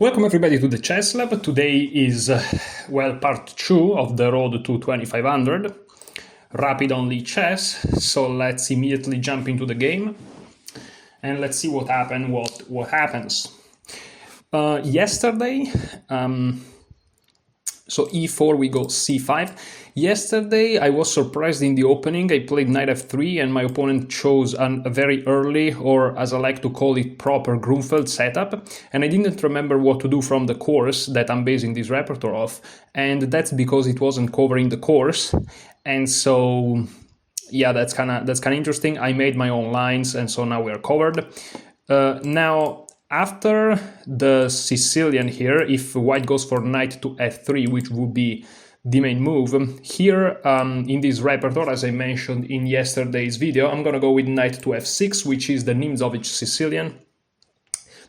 Welcome everybody to the Chess Lab. Today is, part 2 of the road to 2500. Rapid only chess, so let's immediately jump into the game. And let's see what happens. Yesterday, so e4 we go c5. Yesterday I was surprised in the opening. I played knight f3 and my opponent chose a very early, or as I like to call it, proper Grunfeld setup, and I didn't remember what to do from the course that I'm basing this repertoire off, and that's because it wasn't covering the course. And so yeah, that's kind of interesting. I made my own lines, and so now we are covered. Now after the Sicilian here, if white goes for knight to f3, which would be the main move, here in this repertoire, as I mentioned in yesterday's video, I'm gonna go with knight to f6, which is the Nimzowitsch Sicilian.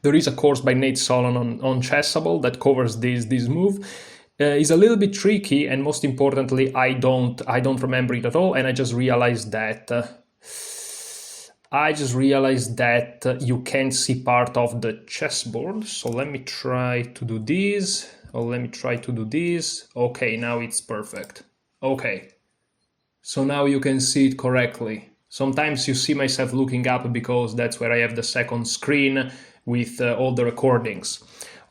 There is a course by Nate Solon on Chessable that covers this move. It's a little bit tricky, and most importantly, I don't remember it at all, and I just realized that you can see part of the chessboard. So let me try to do this, or let me try to do this. Okay, now it's perfect. Okay, so now you can see it correctly. Sometimes you see myself looking up because that's where I have the second screen with all the recordings.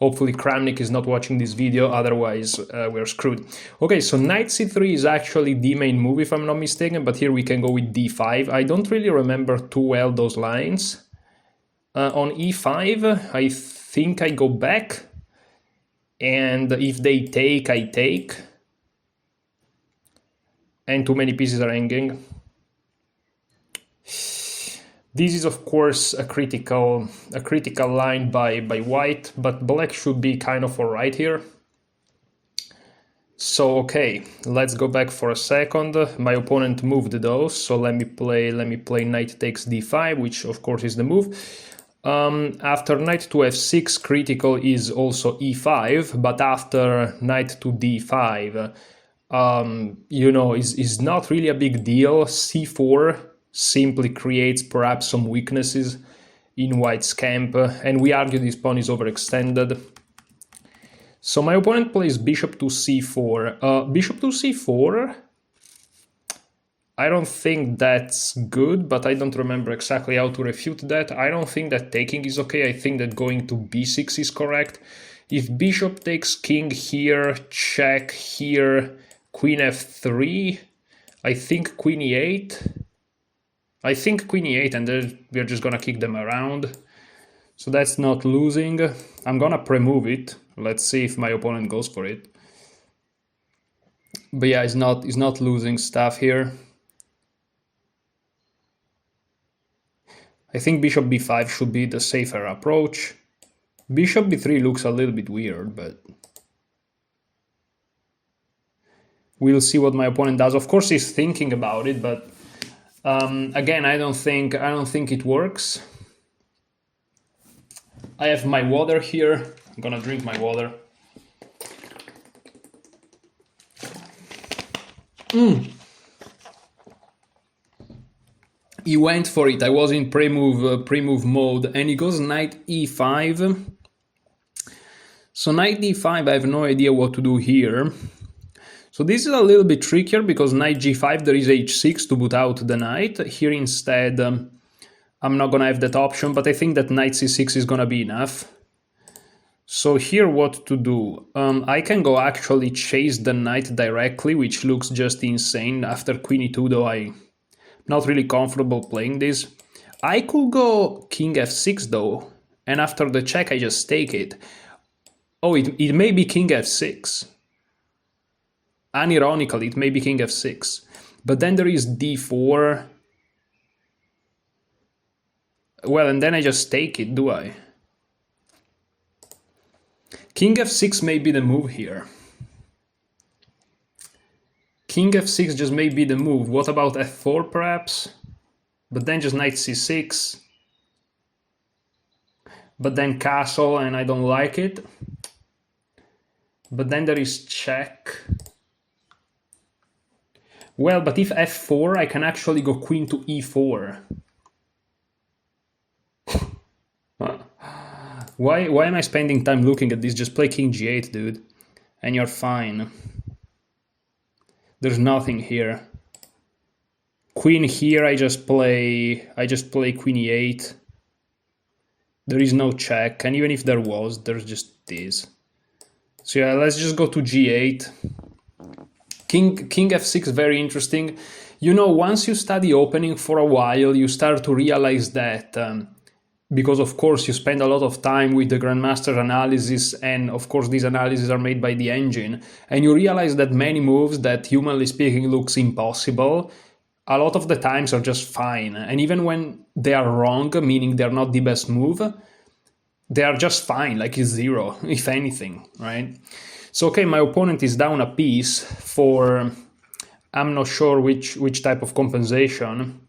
Hopefully Kramnik is not watching this video, otherwise we're screwed. Okay, so knight c3 is actually the main move if I'm not mistaken, but here we can go with d5. I don't really remember too well those lines. On e5, I think I go back, and if they take, I take. And too many pieces are hanging. This is of course a critical line by white, but black should be kind of alright here. So okay, let's go back for a second. My opponent moved those, so let me play knight takes d5, which of course is the move. After knight to f6, critical is also e5, but after knight to d5, is not really a big deal. c4 simply creates perhaps some weaknesses in white's camp, and we argue this pawn is overextended. So my opponent plays bishop to c4. Bishop to c4, I don't think that's good, but I don't remember exactly how to refute that. I don't think that taking is okay. I think that going to b6 is correct. If bishop takes king here, check here, queen f3, I think queen e8. I think queen e8, and then we're just gonna kick them around. So that's not losing. I'm gonna pre-move it. Let's see if my opponent goes for it. But yeah, he's not losing stuff here. I think bishop b5 should be the safer approach. Bishop b3 looks a little bit weird, but we'll see what my opponent does. Of course, he's thinking about it, but again, I don't think it works. I have my water here. I'm gonna drink my water. He went for it. I was in pre-move mode, and he goes knight e5. So knight d5, I have no idea what to do here. So this is a little bit trickier because knight g5, there is h6 to boot out the knight. Here instead, I'm not gonna have that option, but I think that knight c6 is gonna be enough. So here what to do? I can go actually chase the knight directly, which looks just insane. After queen e2 though, I'm not really comfortable playing this. I could go king f6 though, and after the check I just take it. Oh, it may be king f6. Unironically, it may be king f6. But then there is d4. Well, and then I just take it, do I? King f6 may be the move here. King f6 just may be the move. What about f4 perhaps? But then just knight c6. But then castle, and I don't like it. But then there is check. Well, but if f4, I can actually go queen to e4. Why am I spending time looking at this? Just play king g8, dude, and you're fine. There's nothing here. Queen here, I just play queen e8. There is no check, and even if there was, there's just this. So yeah, let's just go to g8. King f6, very interesting. You know, once you study opening for a while, you start to realize that because of course you spend a lot of time with the Grandmaster analysis, and of course these analyses are made by the engine, and you realize that many moves that humanly speaking looks impossible, a lot of the times are just fine. And even when they are wrong, meaning they're not the best move, they are just fine, like it's zero, if anything, right? So okay, my opponent is down a piece for, I'm not sure which type of compensation.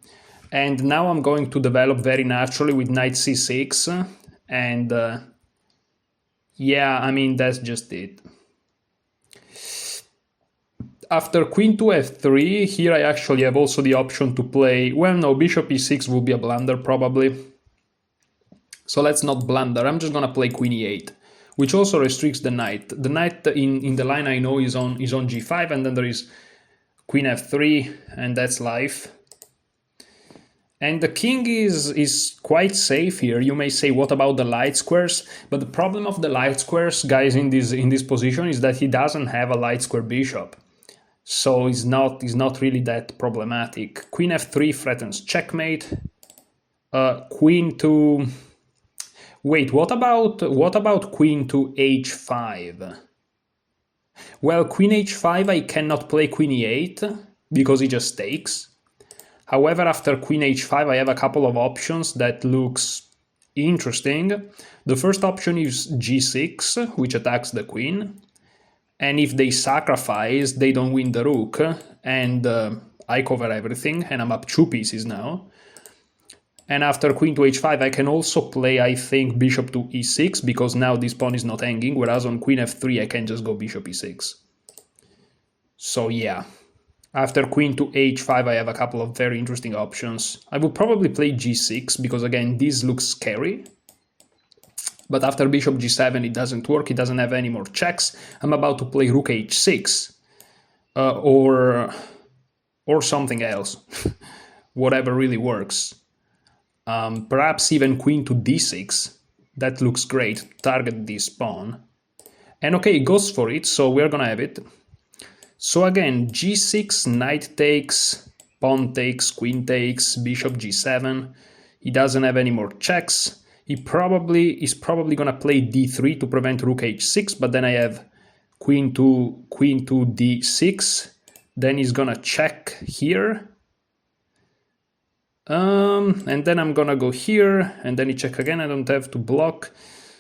And now I'm going to develop very naturally with knight c6. And yeah, I mean, that's just it. After queen to f3, here I actually have also the option to play, well, no, bishop e6 will be a blunder probably. So let's not blunder, I'm just gonna play queen e8, which also restricts the knight. The knight in the line I know is on g5, and then there is queen f3, and that's life. And the king is quite safe here. You may say, what about the light squares? But the problem of the light squares, guys, in this position is that he doesn't have a light square bishop. So it's not really that problematic. Queen f3 threatens checkmate. Queen to... Wait, what about queen to h5? Well, queen h5 I cannot play queen e8 because he just takes. However, after queen h5, I have a couple of options that looks interesting. The first option is g6, which attacks the queen. And if they sacrifice, they don't win the rook. And I cover everything, and I'm up 2 pieces now. And after queen to h5, I can also play, I think, bishop to e6, because now this pawn is not hanging, whereas on queen f3, I can just go bishop e6. So yeah. After queen to h5, I have a couple of very interesting options. I would probably play g6, because again, this looks scary. But after bishop g7, it doesn't work, it doesn't have any more checks. I'm about to play rook h6, or something else, whatever really works. Perhaps even queen to d6, that looks great, target this pawn. And okay, it goes for it, so we're gonna have it. So again, g6, knight takes, pawn takes, queen takes, bishop g7. He doesn't have any more checks. He is probably gonna play d3 to prevent rook h6, but then I have queen to d6. Then he's gonna check here. And then I'm gonna go here, and then he check again. I don't have to block.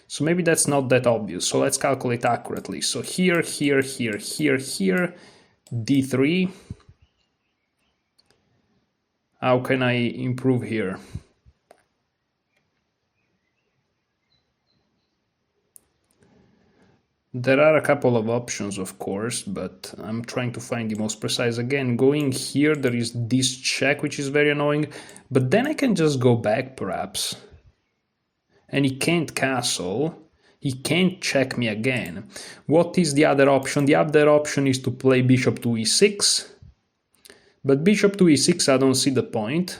So maybe that's not that obvious. So let's calculate accurately. So here, here, here, here, here, d3. How can I improve here? There are a couple of options, of course, but I'm trying to find the most precise. Again, going here, there is this check, which is very annoying, but then I can just go back, perhaps. And he can't castle. He can't check me again. What is the other option? The other option is to play bishop to e6. But bishop to e6, I don't see the point.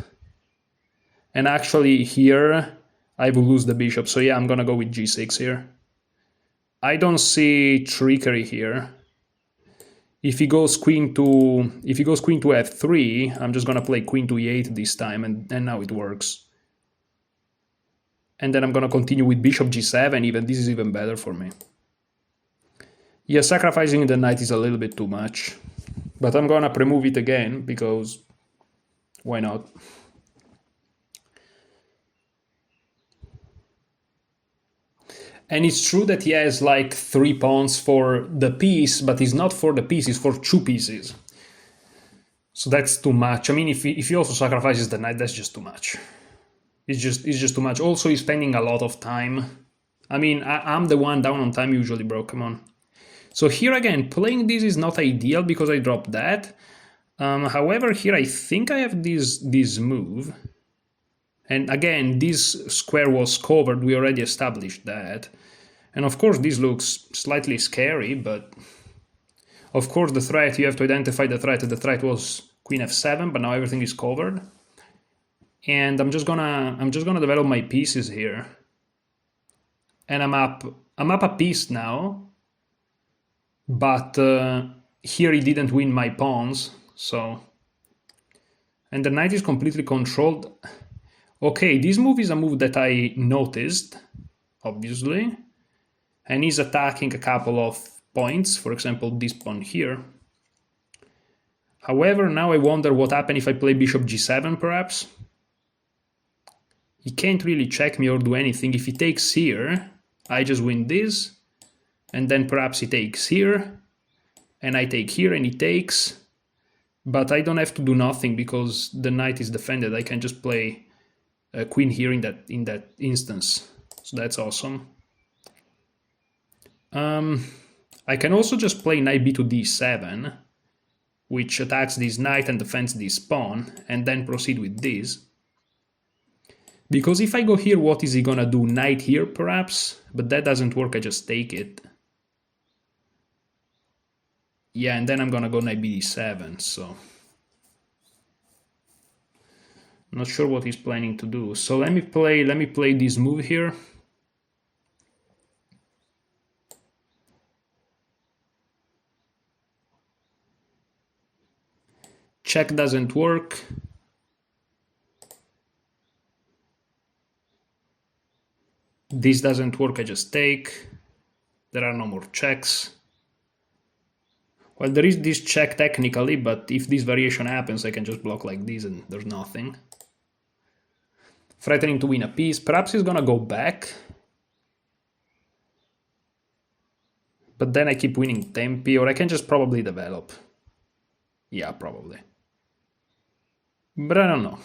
And actually here, I will lose the bishop. So yeah, I'm gonna go with g6 here. I don't see trickery here. If he goes queen to f3, I'm just gonna play queen to e8 this time, and now it works. And then I'm gonna continue with bishop g7, even this is even better for me. Yeah, sacrificing the knight is a little bit too much. But I'm gonna pre-move it again, because why not? And it's true that he has like 3 pawns for the piece, but it's not for the piece, it's for 2 pieces. So that's too much. I mean, if he also sacrifices the knight, that's just too much. It's just too much. Also, he's spending a lot of time. I mean, I'm the one down on time usually, bro, come on. So here again, playing this is not ideal because I dropped that. However, here I think I have this move. And again, this square was covered, we already established that. And of course this looks slightly scary, but of course the threat, you have to identify the threat. The threat was queen f7, but now everything is covered. And I'm just gonna develop my pieces here. And I'm up a piece now, but here he didn't win my pawns, so. And the knight is completely controlled. Okay, this move is a move that I noticed, obviously, and he's attacking a couple of points, for example, this pawn here. However, now I wonder what happens if I play bishop g7, perhaps. He can't really check me or do anything. If he takes here, I just win this, and then perhaps he takes here, and I take here, and he takes, but I don't have to do nothing because the knight is defended. I can just play a queen here in that instance, so that's awesome. I can also just play knight b to d7, which attacks this knight and defends this pawn, and then proceed with this. Because if I go here, what is he gonna do? Knight here, perhaps? But that doesn't work, I just take it. Yeah, and then I'm gonna go knight b d7, so. Not sure what he's planning to do. So let me play this move here. Check doesn't work. This doesn't work, I just take. There are no more checks. Well, there is this check technically, but if this variation happens, I can just block like this and there's nothing. Threatening to win a piece. Perhaps he's gonna go back. But then I keep winning tempi, or I can just probably develop. Yeah, probably. But I don't know.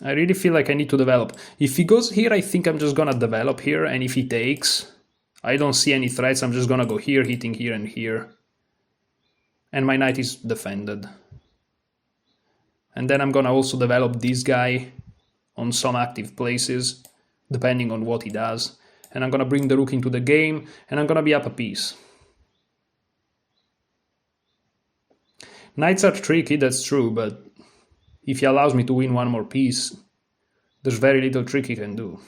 I really feel like I need to develop. If he goes here, I think I'm just gonna develop here, and if he takes, I don't see any threats, I'm just gonna go here, hitting here and here. And my knight is defended. And then I'm gonna also develop this guy on some active places, depending on what he does. And I'm gonna bring the rook into the game, and I'm gonna be up a piece. Knights are tricky, that's true, but if he allows me to win one more piece, there's very little trick he can do.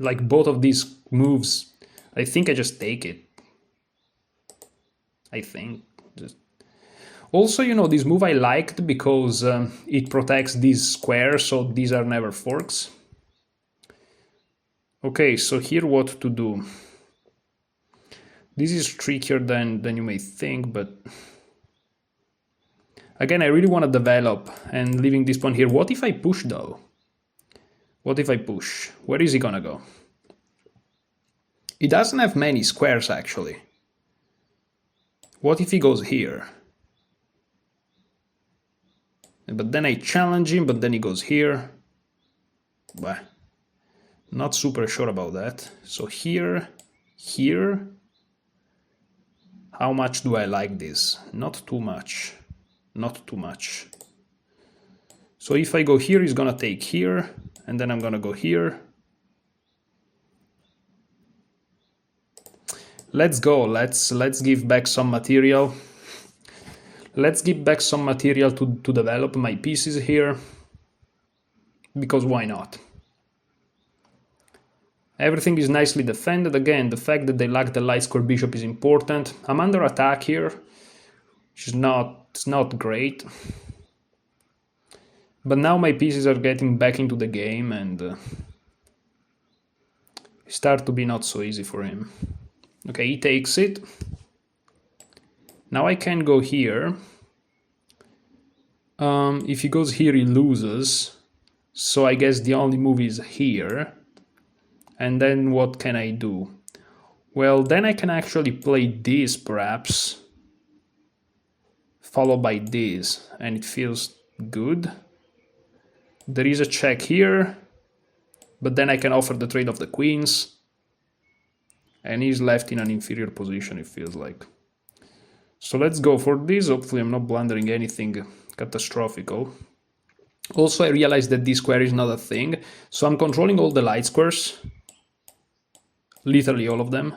Like both of these moves, I think I just take it. I think. Also, you know, this move I liked because it protects these squares, so these are never forks. Okay, so here what to do. This is trickier than you may think, but again, I really want to develop and leaving this pawn here. What if I push though? What if I push? Where is he gonna go? He doesn't have many squares actually. What if he goes here? But then I challenge him, but then he goes here. Bah, not super sure about that. So here, here. How much do I like this? Not too much. Not too much. So if I go here, he's gonna take here, and then I'm gonna go here. Let's go. Let's give back some material. Let's give back some material to develop my pieces here, because why not? Everything is nicely defended. Again, the fact that they lack the light square bishop is important. I'm under attack here, which is not great. But now my pieces are getting back into the game and start to be not so easy for him. Okay, he takes it. Now I can go here. If he goes here, he loses. So I guess the only move is here. And then what can I do? Well, then I can actually play this, perhaps. Followed by this. And it feels good. There is a check here. But then I can offer the trade of the queens. And he's left in an inferior position, it feels like. So let's go for this. Hopefully I'm not blundering anything catastrophical. Also, I realized that this square is not a thing, so I'm controlling all the light squares, literally all of them.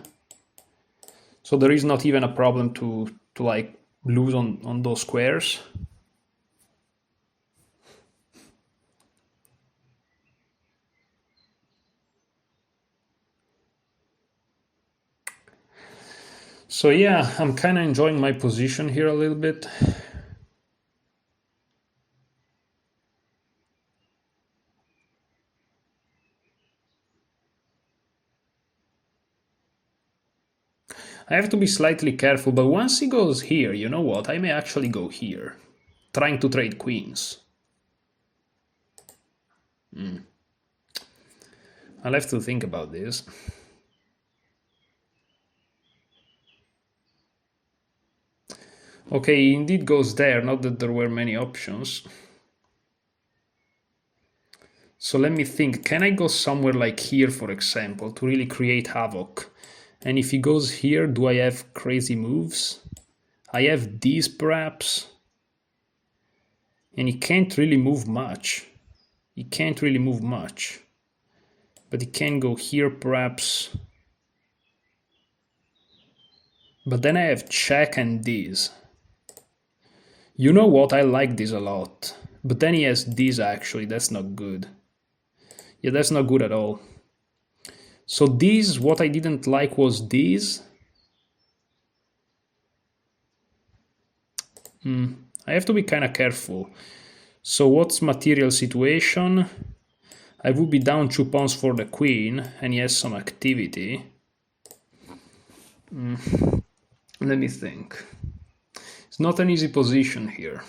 So there is not even a problem to like lose on those squares. So yeah, I'm kind of enjoying my position here a little bit. I have to be slightly careful, but once he goes here, you know what? I may actually go here, trying to trade queens. I'll have to think about this. Okay, he indeed goes there, not that there were many options. So let me think, can I go somewhere like here, for example, to really create havoc? And if he goes here, do I have crazy moves? I have these perhaps. And he can't really move much. He can't really move much. But he can go here perhaps. But then I have check and this. You know what? I like this a lot. But then he has this actually. That's not good. Yeah, that's not good at all. So this, what I didn't like was this. I have to be kind of careful. So what's material situation? I would be down 2 pawns for the queen, and he has some activity. Let me think. It's not an easy position here.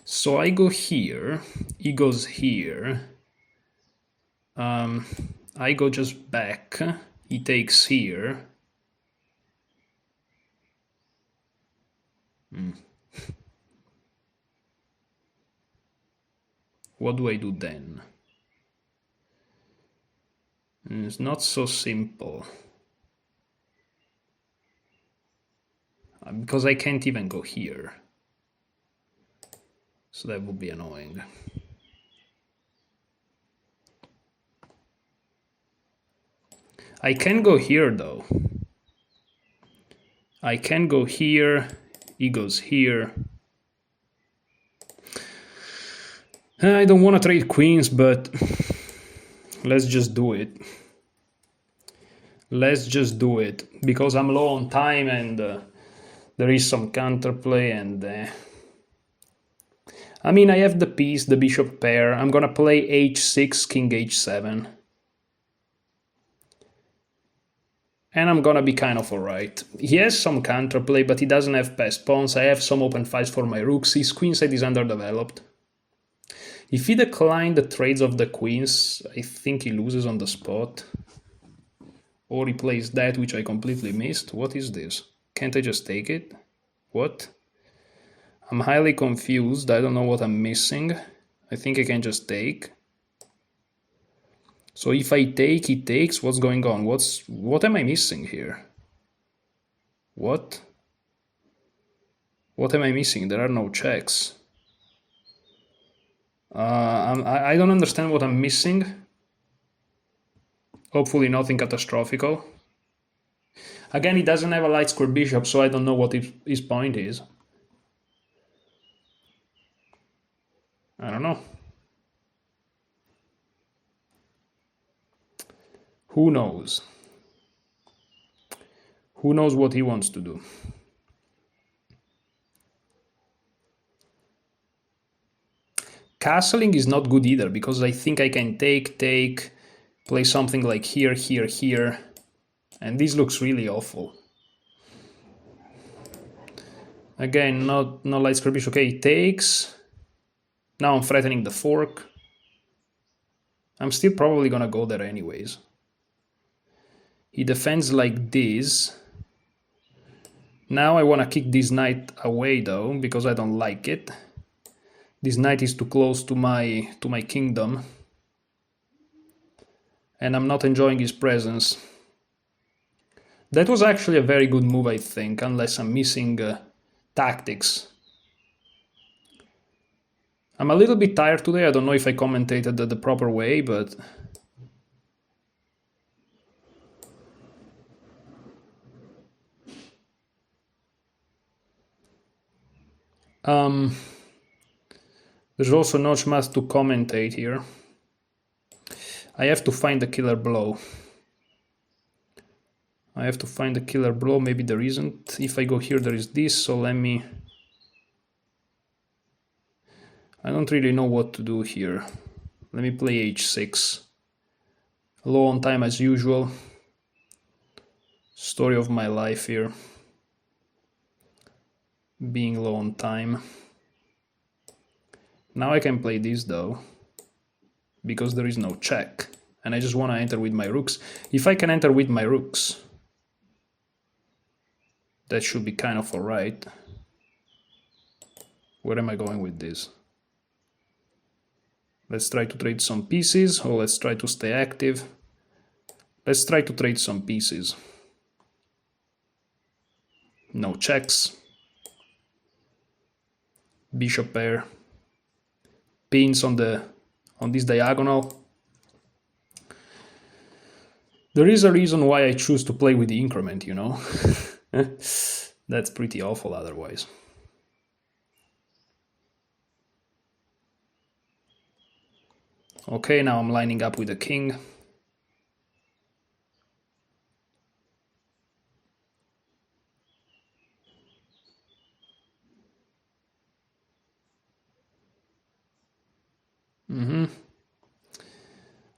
So I go here, he goes here. I go just back, he takes here. What do I do then? It's not so simple. Because I can't even go here. So that would be annoying. I can go here though. I can go here, he goes here. I don't want to trade queens, but let's just do it. Let's just do it, because I'm low on time and there is some counterplay and... I mean, I have the piece, the bishop pair. I'm gonna play h6, king h7. And I'm gonna be kind of alright. He has some counterplay, but he doesn't have passed pawns. I have some open fights for my rooks. His queenside is underdeveloped. If he declined the trades of the queens, I think he loses on the spot. Or he plays that, which I completely missed. What is this? Can't I just take it? What? I'm highly confused. I don't know what I'm missing. I think I can just take. So if I take, he takes. What's going on? What am I missing here? What? What am I missing? There are no checks. I don't understand what I'm missing. Hopefully nothing catastrophical. Again, he doesn't have a light square bishop, so I don't know what his point is. I don't know. Who knows? Who knows what he wants to do? Castling is not good either, because I think I can take, play something like here, here, here, and this looks really awful. Again, not light square bishop. Okay, takes. Now I'm threatening the fork. I'm still probably gonna go there anyways. He defends like this. Now I wanna kick this knight away though, because I don't like it. This knight is too close to my kingdom. and I'm not enjoying his presence. That was actually a very good move, I think, unless I'm missing tactics. I'm a little bit tired today. I don't know if I commentated the proper way, but there's also not much to commentate here. I have to find the killer blow. Maybe there isn't. If I go here, there is this, so let me... I don't really know what to do here. Let me play h6. Low on time as usual. Story of my life here. Being low on time. Now I can play this though, because there is no check. And I just want to enter with my rooks. If I can enter with my rooks, that should be kind of alright. Where am I going with this? Let's try to trade some pieces, or let's try to stay active. Let's try to trade some pieces. No checks. Bishop pair. Pins on this diagonal. There is a reason why I choose to play with the increment, you know. That's pretty awful otherwise. Okay, now I'm lining up with the king.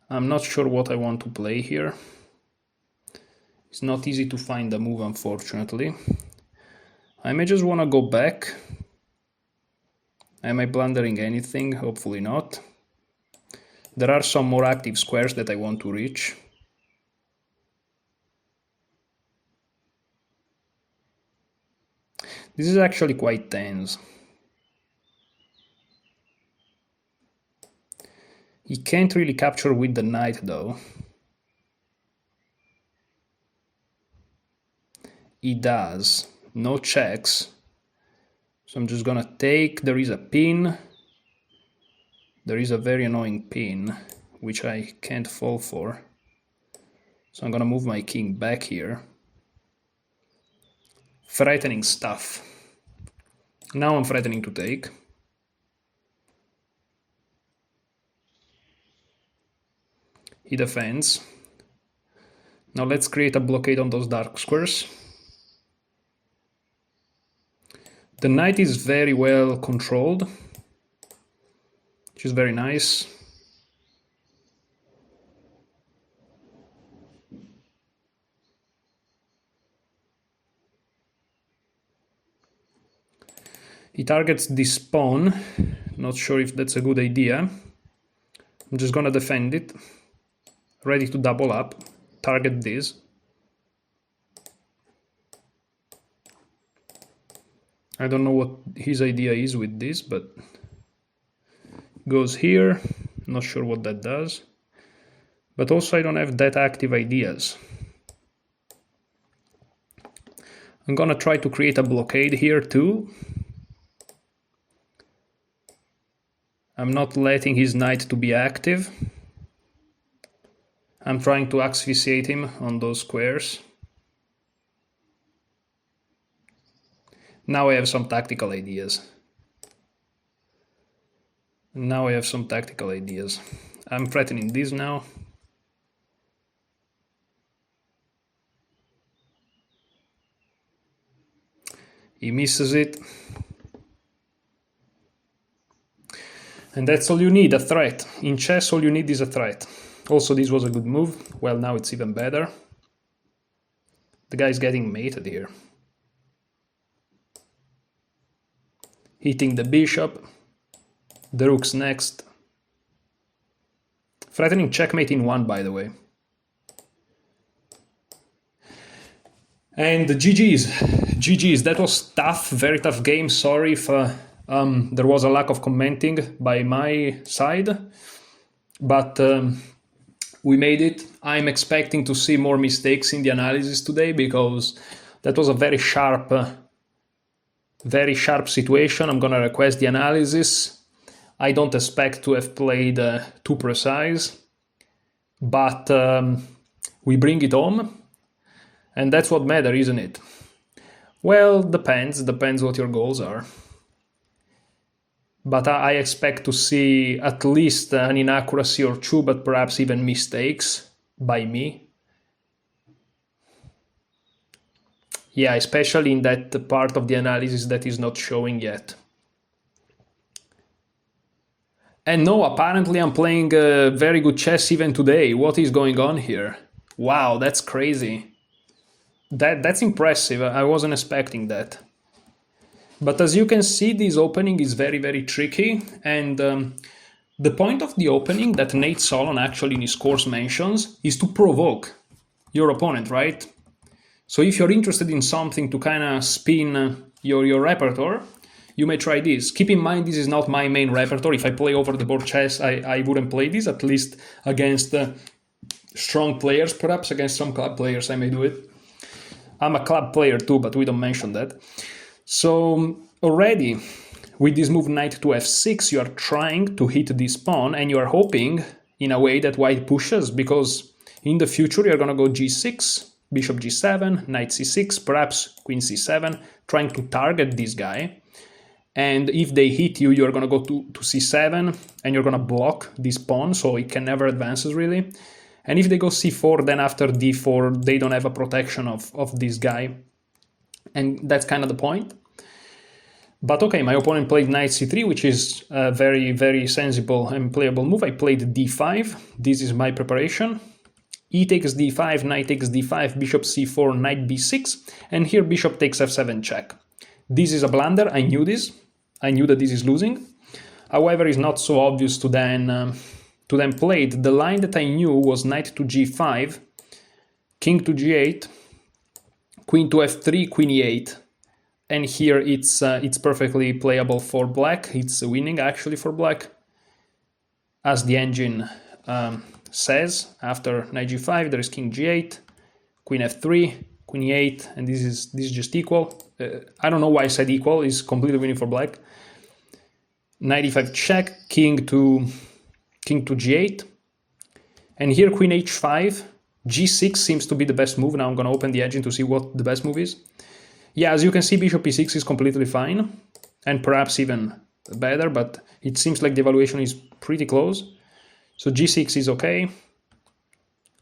I'm not sure what I want to play here. It's not easy to find a move, unfortunately. I may just want to go back. Am I blundering anything? Hopefully not. There are some more active squares that I want to reach. This is actually quite tense. He can't really capture with the knight though. He does. No checks. So I'm just gonna take. There is a pin. There is a very annoying pin, which I can't fall for. So I'm gonna move my king back here. Threatening stuff. Now I'm threatening to take. He defends. Now let's create a blockade on those dark squares. The knight is very well controlled, which is very nice. He targets this pawn. Not sure if that's a good idea. I'm just gonna defend it. Ready to double up. Target this. I don't know what his idea is with this, but goes here. Not sure what that does. But also I don't have that active ideas. I'm gonna try to create a blockade here too. I'm not letting his knight to be active. I'm trying to asphyxiate him on those squares. Now I have some tactical ideas. I'm threatening this now. He misses it. And that's all you need, a threat. In chess, all you need is a threat. Also, this was a good move. Well, now it's even better. The guy's getting mated here. Hitting the bishop. The rook's next. Threatening checkmate in 1, by the way. And GG's. That was tough, very tough game. Sorry if there was a lack of commenting by my side. But We made it. I'm expecting to see more mistakes in the analysis today because that was a very sharp situation. I'm gonna request the analysis. I don't expect to have played too precise, but we bring it home, and that's what matters, isn't it? Well, depends what your goals are. But I expect to see at least an inaccuracy or two, but perhaps even mistakes by me. Yeah, especially in that part of the analysis that is not showing yet. And no, apparently I'm playing very good chess even today. What is going on here? Wow, that's crazy. That's impressive. I wasn't expecting that. But as you can see, this opening is very, very tricky. And the point of the opening that Nate Solon actually in his course mentions is to provoke your opponent, right? So if you're interested in something to kind of spin your repertoire, you may try this. Keep in mind, this is not my main repertoire. If I play over the board chess, I wouldn't play this, at least against strong players. Perhaps against some club players I may do it. I'm a club player too, but we don't mention that. So already with this move knight to f6, you are trying to hit this pawn and you are hoping in a way that white pushes, because in the future you're going to go g6, bishop g7, knight c6, perhaps queen c7, trying to target this guy. And if they hit you, you're going to go to c7 and you're going to block this pawn, so it can never advance really. And if they go c4, then after d4, they don't have a protection of this guy. And that's kind of the point. But okay, my opponent played knight c3, which is a very, very sensible and playable move. I played d5. This is my preparation. E takes d5, knight takes d5, bishop c4, knight b6. And here bishop takes f7 check. This is a blunder. I knew this. I knew that this is losing. However, it's not so obvious to then play it. The line that I knew was knight to g5, king to g8, queen to f3, queen e8. And here it's perfectly playable for black. It's winning actually for black. As the engine says, after knight g5, there is king g8, queen f3, queen e8, and this is just equal. I don't know why I said equal. It's completely winning for black. Knight e5 check, king to g8. And here queen h5, g6 seems to be the best move. Now I'm going to open the engine to see what the best move is. Yeah, as you can see, bishop e6 is completely fine, and perhaps even better, but it seems like the evaluation is pretty close. So g6 is okay,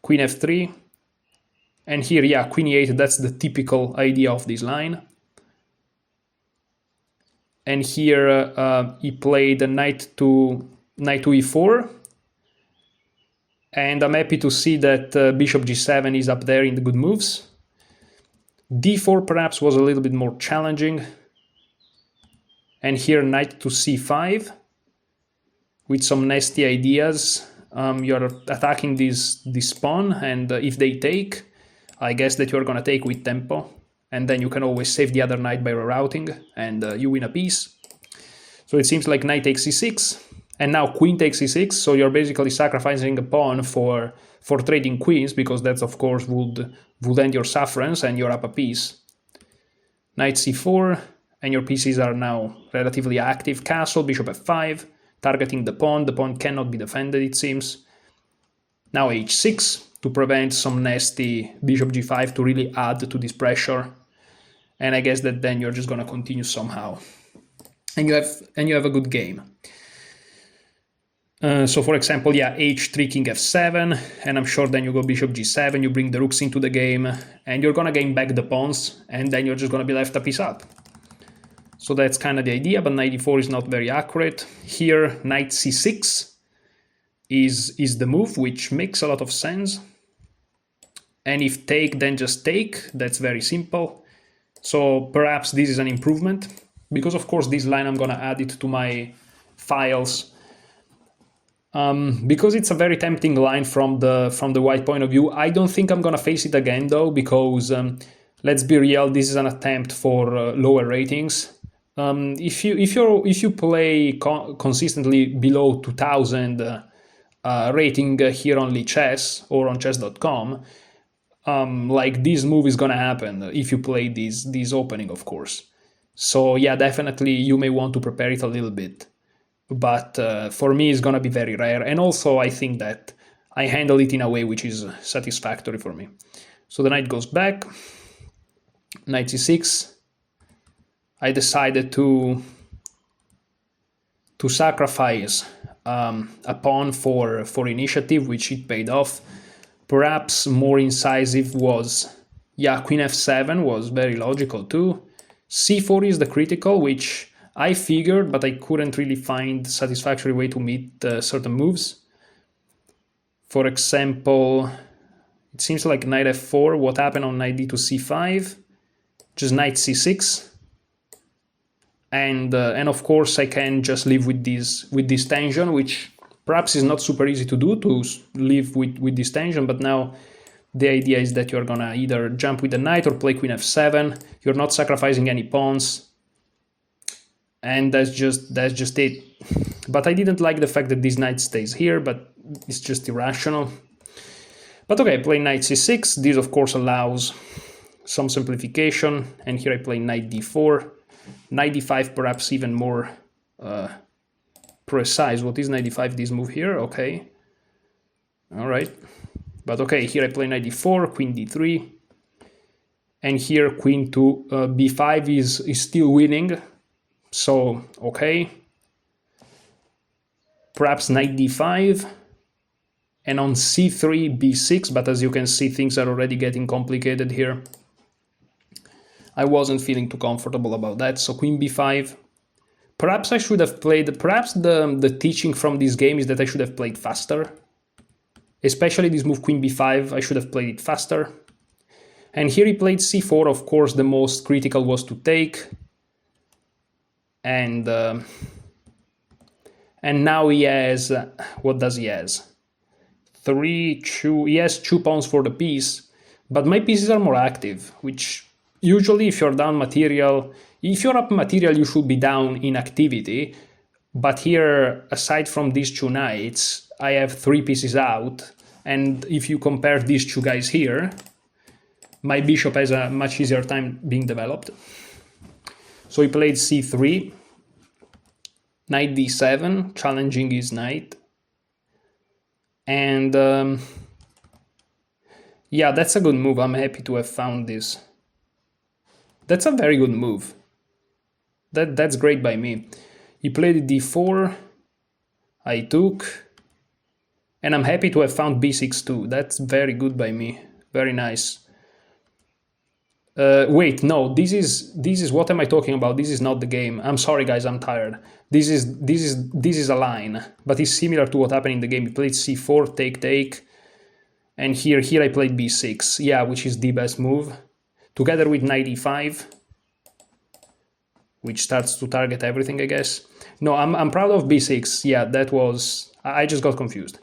queen f3, and here, yeah, queen e8, that's the typical idea of this line. And here he played a knight to e4, and I'm happy to see that bishop g7 is up there in the good moves. d4 perhaps was a little bit more challenging. And here knight to c5 with some nasty ideas. You're attacking this pawn, and if they take, I guess that you're going to take with tempo. And then you can always save the other knight by rerouting, and you win a piece. So it seems like knight takes c6, and now queen takes c6, so you're basically sacrificing a pawn for trading queens, because that, of course, would end your sufferance and you're up a piece. Knight c4, and your pieces are now relatively active. Castle, bishop f5, targeting the pawn. The pawn cannot be defended, it seems. Now h6, to prevent some nasty bishop g5 to really add to this pressure. And I guess that then you're just going to continue somehow. And you have a good game. So for example, yeah, h3, king f7, and I'm sure then you go bishop g7, you bring the rooks into the game, and you're going to gain back the pawns, and then you're just going to be left a piece up. So that's kind of the idea, but knight e4 is not very accurate. Here, knight c6 is the move, which makes a lot of sense. And if take, then just take. That's very simple. So perhaps this is an improvement, because of course this line I'm going to add it to my files. Because it's a very tempting line from the white point of view. I don't think I'm gonna face it again though, because let's be real, this is an attempt for lower ratings. If you play consistently below 2000 rating here on Lichess or on chess.com, like this move is gonna happen if you play this opening, of course. So yeah, definitely you may want to prepare it a little bit, but for me it's gonna be very rare, and also I think that I handle it in a way which is satisfactory for me. So the knight goes back, knight c6. I decided to sacrifice a pawn for initiative, which it paid off. Perhaps more incisive was, yeah, queen f7 was very logical too. c4 is the critical, which I figured, but I couldn't really find a satisfactory way to meet certain moves. For example, it seems like knight f4, what happened on knight d to c5, just knight c6. And of course I can just live with this tension, which perhaps is not super easy to do, to live with this tension, but now the idea is that you're gonna either jump with the knight or play queen f7. You're not sacrificing any pawns, and that's just it. But I didn't like the fact that this knight stays here, but it's just irrational. But okay, I play knight c6. This of course allows some simplification, and here I play knight d4. Knight d5 perhaps even more precise. What is knight d5? This move here, okay. All right. But okay, here I play knight d4, queen d3. And here queen to b5 is still winning. So, okay. Perhaps knight d5. And on c3, b6. But as you can see, things are already getting complicated here. I wasn't feeling too comfortable about that, so queen b5. Perhaps I should have played, perhaps the teaching from this game is that I should have played faster. Especially this move queen b5, I should have played it faster. And here he played c4, of course the most critical was to take. And now he has, what does he has? He has 2 pawns for the piece, but my pieces are more active, which usually if you're down material, if you're up material you should be down in activity, but here aside from these 2 knights I have 3 pieces out, and if you compare these 2 guys here, my bishop has a much easier time being developed. So he played c3, knight d7, challenging his knight, and yeah, that's a good move. I'm happy to have found this. That's a very good move. That's great by me. He played d4, I took, and I'm happy to have found b6 too. That's very good by me. Very nice. Wait, no, this is what am I talking about? This is not the game. I'm sorry guys, I'm tired. This is a line, but it's similar to what happened in the game. He played c4, take, and here I played b6. Yeah, which is the best move. Together with knight e5, which starts to target everything, I guess. No, I'm proud of b6. Yeah, that was, I just got confused.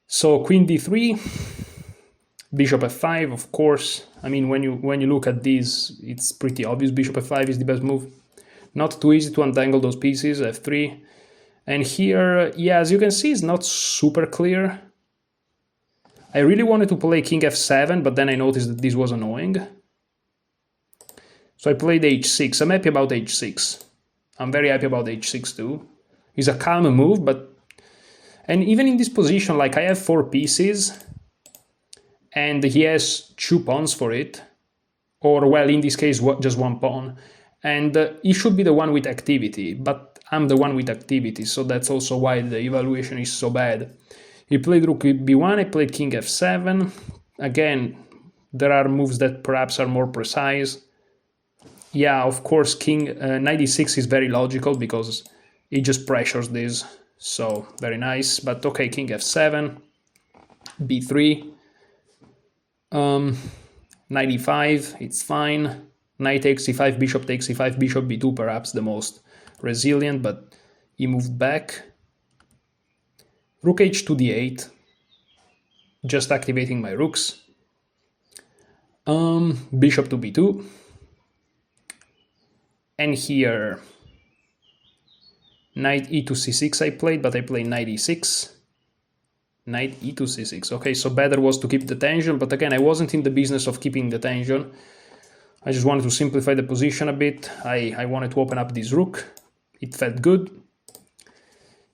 So queen d3, bishop f5, of course. I mean, when you look at this, it's pretty obvious. Bishop f5 is the best move. Not too easy to untangle those pieces. f3, and here, yeah, as you can see, it's not super clear. I really wanted to play king f7, but then I noticed that this was annoying. So I played h6. I'm happy about h6. I'm very happy about h6 too. It's a calm move, but... And even in this position, like I have 4 pieces, and he has 2 pawns for it. Or, well, in this case, just 1 pawn. And he should be the one with activity, but I'm the one with activity, so that's also why the evaluation is so bad. He played rook b1, I played king f7. Again, there are moves that perhaps are more precise. Yeah, of course, knight e6 is very logical because it just pressures this, so very nice. But okay, king f7, b3, knight e5, it's fine. Knight takes e5, bishop takes e5, bishop b2, perhaps the most resilient, but he moved back. Rook h2 d8, just activating my rooks. Bishop to b2. And here, knight e to c6 I played, but I played knight e6. Knight e2 c6. Okay, so better was to keep the tension, but again, I wasn't in the business of keeping the tension. I just wanted to simplify the position a bit. I wanted to open up this rook. It felt good.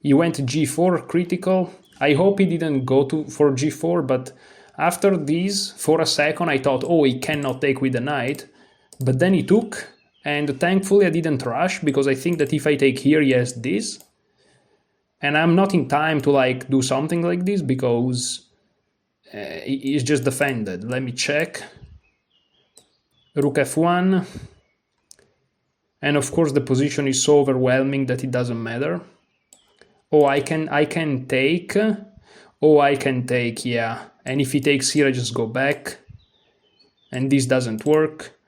He went g4, critical. I hope he didn't go for g4, but after this, for a second, I thought, oh, he cannot take with the knight. But then he took, and thankfully I didn't rush, because I think that if I take here, he has this. And I'm not in time to like do something like this, because he's just defended. Let me check. Rook f1. And of course the position is so overwhelming that it doesn't matter. Oh, I can take. Oh, I can take, yeah. And if he takes here, I just go back. And this doesn't work.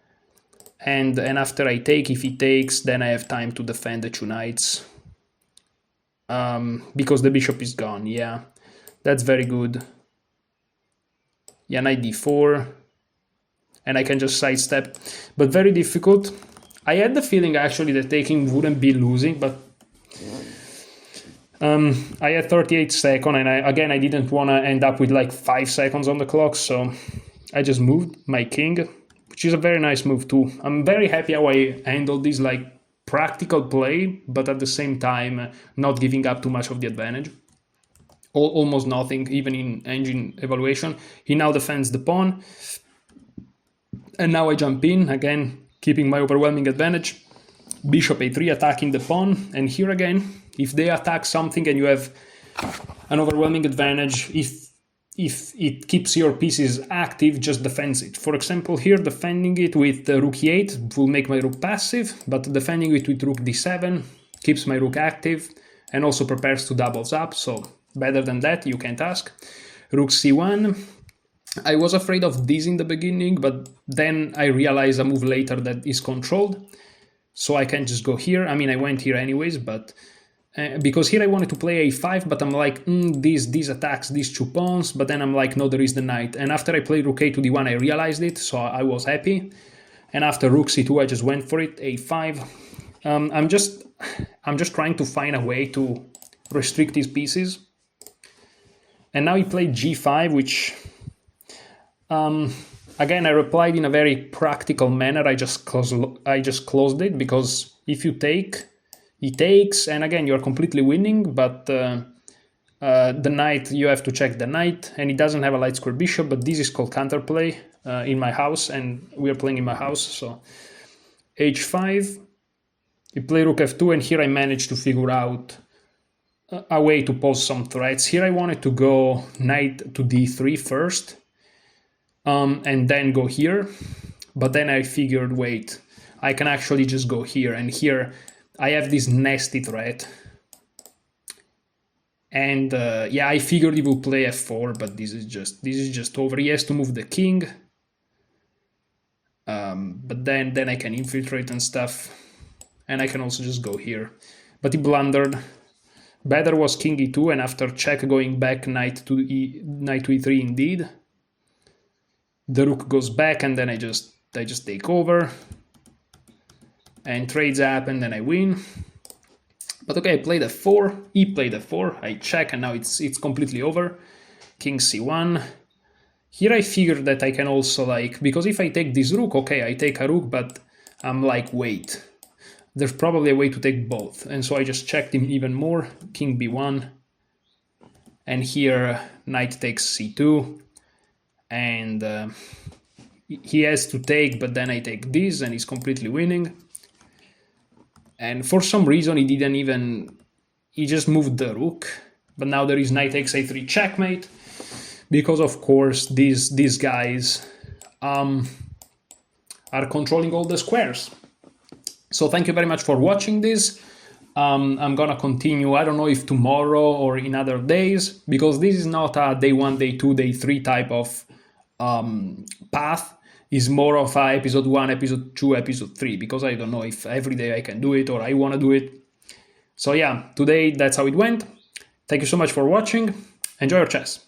And after I take, if he takes, then I have time to defend the two knights. Because the bishop is gone, yeah. That's very good. Yeah, knight d4. And I can just sidestep. But very difficult. I had the feeling actually that taking wouldn't be losing, but I had 38 seconds, and I didn't want to end up with like 5 seconds on the clock, so I just moved my king, which is a very nice move too. I'm very happy how I handled this like practical play, but at the same time not giving up too much of the advantage. Almost nothing, even in engine evaluation. He now defends the pawn, and now I jump in, again keeping my overwhelming advantage. Bishop a3 attacking the pawn, and here again, if they attack something and you have an overwhelming advantage, if it keeps your pieces active, just defends it. For example, here defending it with rook e8 will make my rook passive, but defending it with rook d7 keeps my rook active and also prepares to doubles up, so better than that, you can't ask. Rook c1. I was afraid of this in the beginning, but then I realized a move later that is controlled. So I can just go here. I mean, I went here anyways, but because here I wanted to play a5, but I'm like, these attacks, these two pawns, but then I'm like, no, there is the knight. And after I played rook a to d1, I realized it, so I was happy. And after rook c2, I just went for it, a5. I'm just trying to find a way to restrict these pieces. And now he played g5, which... again, I replied in a very practical manner. I just closed it, because if you take, he takes, and again you're completely winning, but the knight, you have to check the knight, and he doesn't have a light square bishop, but this is called counterplay in my house, and we are playing in my house. So h5, he played rook f2, and here I managed to figure out a way to pose some threats. Here I wanted to go knight to d3 first, and then go here, but then I figured, wait, I can actually just go here, and here I have this nasty threat. And yeah, I figured he will play f4, but this is just over. He has to move the king, but then I can infiltrate and stuff, and I can also just go here. But he blundered. Better was king e2, and after check going back, knight to e3 indeed. The rook goes back, and then I just take over, and trades happen, then I win. But okay, I played f4, he played f4, I check, and now it's completely over. King c1. Here I figured that I can also like, because if I take this rook, okay, I take a rook, but I'm like, wait, there's probably a way to take both. And so I just checked him even more, king b1, and here knight takes c2. And he has to take, but then I take this, and he's completely winning. And for some reason he just moved the rook, but now there is knight takes a3 checkmate, because of course these guys are controlling all the squares. So thank you very much for watching this. I'm gonna continue, I don't know if tomorrow or in other days, because this is not a day 1, day 2, day 3 type of path. Is more of a episode 1, episode 2, episode 3, because I don't know if every day I can do it or I want to do it. So yeah, today that's how it went. Thank you so much for watching. Enjoy your chess.